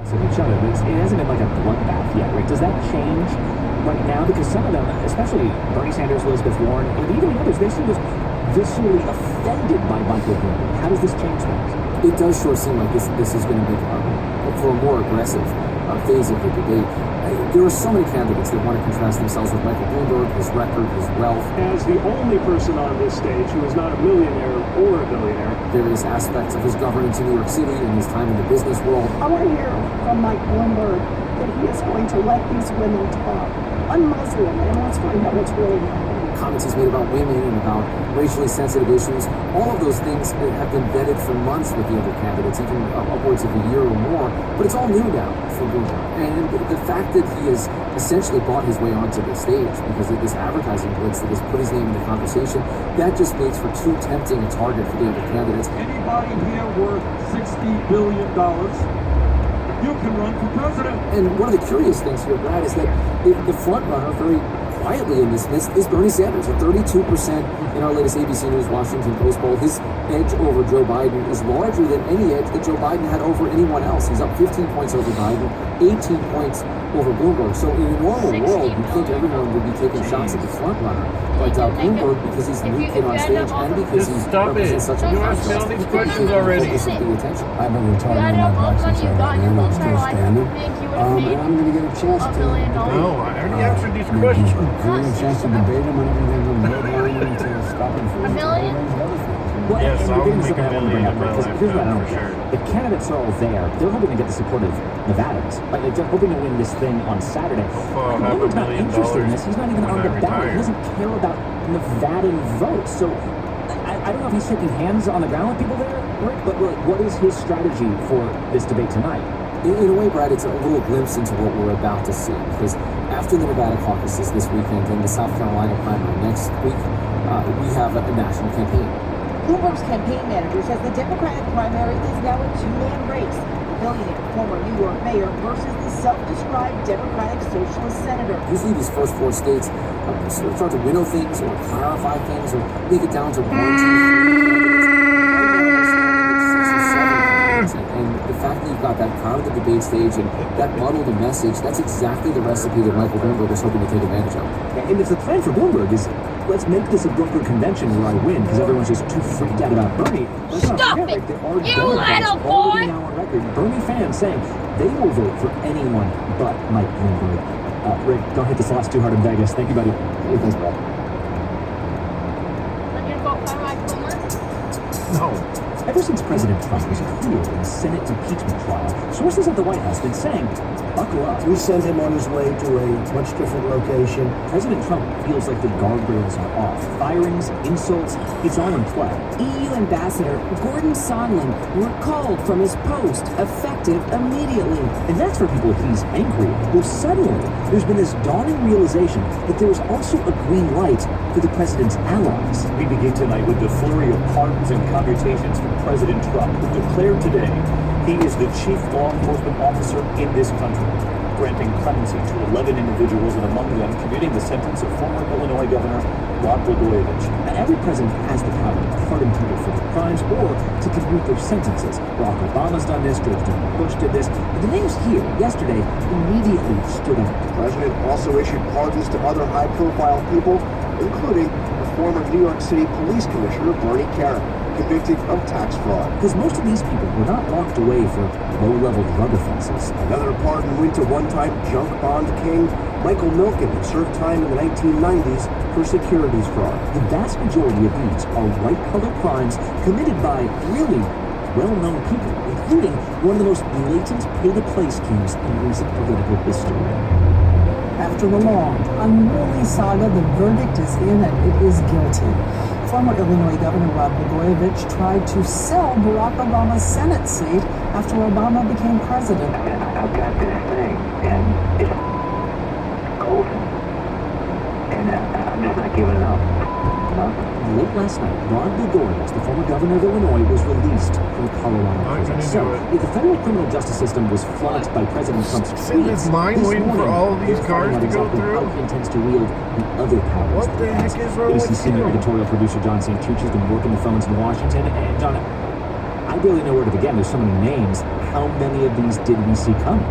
Each other. It hasn't been like a bloodbath yet, right? Does that change right now? Because some of them, especially Bernie Sanders, Elizabeth Warren, and even the others, they seem just viscerally offended by Michael Bloomberg. How does this change things? It does sure seem like this is going to be for a more aggressive phase of the debate. There are so many candidates that want to contrast themselves with Michael Bloomberg, his record, his wealth. As the only person on this stage who is not a millionaire or a billionaire. Various aspects of his governance in New York City and his time in the business world. I want to hear from Mike Bloomberg that he is going to let these women talk. I'm Muslim, and let's find out what's really happening. Comments he's made about women and about racially sensitive issues. All of those things have been vetted for months with the other candidates, even upwards of a year or more. But it's all new now for Bloomberg. And the fact that he has essentially bought his way onto the stage because of this advertising blitz that has put his name in the conversation, that just makes for too tempting a target for the other candidates. Anybody here worth $60 billion? You can run for president. And one of the curious things here, Brad, is that the front runner very quietly in this list is Bernie Sanders at 32% in our latest ABC News Washington Post poll. His edge over Joe Biden is larger than any edge that Joe Biden had over anyone else. He's up 15 points over Biden, 18 points over Bloomberg. So in a normal world, you'd think everyone would be taking shots at the front runner. But Bloomberg, because he's the new kid on stage and because he's represents such a contrast, these questions already. The attention. I've been retired on my backside right now. I'm still standing. And I'm going to get a chance to. No, I already answered these questions. Getting a chance to debate them and everything, and roadline to stop and $1 million? Well, Yes, and I'll you're make something I $1 want to bring million up, in my because here's what I lifetime, don't for get. sure. The candidates are all there. They're hoping to get the support of Nevadans. Like, they're hoping to win this thing on Saturday. I'll have Bloomberg's $1 not million interested in this. He's not even when on I the ballot. retire. He doesn't care about Nevadan votes. So I don't know if he's shaking hands on the ground with people there, Rick, but what is his strategy for this debate tonight? In a way, Brad, it's a little glimpse into what we're about to see, because after the Nevada caucuses this weekend and the South Carolina primary next week, we have a national campaign. Bloomberg's campaign manager says the Democratic primary is now a two-man race. The billionaire, former New York mayor, versus the self-described Democratic Socialist senator. Usually these first four states sort of start to winnow things or clarify things or make it down to 1, 2, 3. And the fact that you've got that crowded debate stage and that muddled message, that's exactly the recipe that Michael Bloomberg is hoping to take advantage of. And if the plan for Bloomberg is, let's make this a Bloomberg convention where I win, because everyone's just too freaked out about Bernie. Stop it! it! There are You Democrats little already boy! now on record, Bernie fans saying they will vote for anyone but Mike Bloomberg. Rick, don't hit this loss too hard in Vegas. Thank you, buddy. Hey, thanks, Brad. Are you vote for Mike Bloomberg? No. Ever since President Trump was cleared in the Senate impeachment trial, sources at the White House have been saying, buckle up. We sent him on his way to a much different location. President Trump feels like the guardrails are off. Firings, insults, it's all in play. EU Ambassador Gordon Sondland recalled from his post, effective immediately. And that's for people he's angry at. Well, suddenly, there's been this dawning realization that there is also a green light for the president's allies. We begin tonight with the flurry of pardons and commutations from President Trump, who declared today he is the chief law enforcement officer in this country, granting clemency to 11 individuals, and among them commuting the sentence of former Illinois Governor Rod Blagojevich. Now, every president has the power to pardon people for their crimes or to commute their sentences. Barack Obama's done this, George W. Bush did this, but the names here yesterday immediately stood out. The president also issued pardons to other high-profile people, including the former New York City Police Commissioner Bernie Kerik, convicted of tax fraud. Because most of these people were not locked away for low-level drug offenses. Another pardon went to one-time junk bond king Michael Milken, who served time in the 1990s for securities fraud. The vast majority of these are white-collar crimes committed by really well-known people, including one of the most blatant pay-to-play schemes in recent political history. After the long, unruly saga, the verdict is in and it is guilty. Former Illinois Governor Rod Blagojevich tried to sell Barack Obama's Senate seat after Obama became president. I've got this thing, and it's golden, and I'm just not giving it up. Late last night, Rod Blagojevich, the former governor of Illinois, was released from Colorado prison. So, if the federal criminal justice system was flummoxed by President Trump's Sit in this tweets, line this waiting for morning, all of these we're cars finding to out go exactly through? how he intends to wield the other powers. What the heck is wrong ABC with senior you? editorial producer John St. Tucci has been working the phones in Washington. And John, I barely know where to begin. There's so many names. How many of these did we see coming?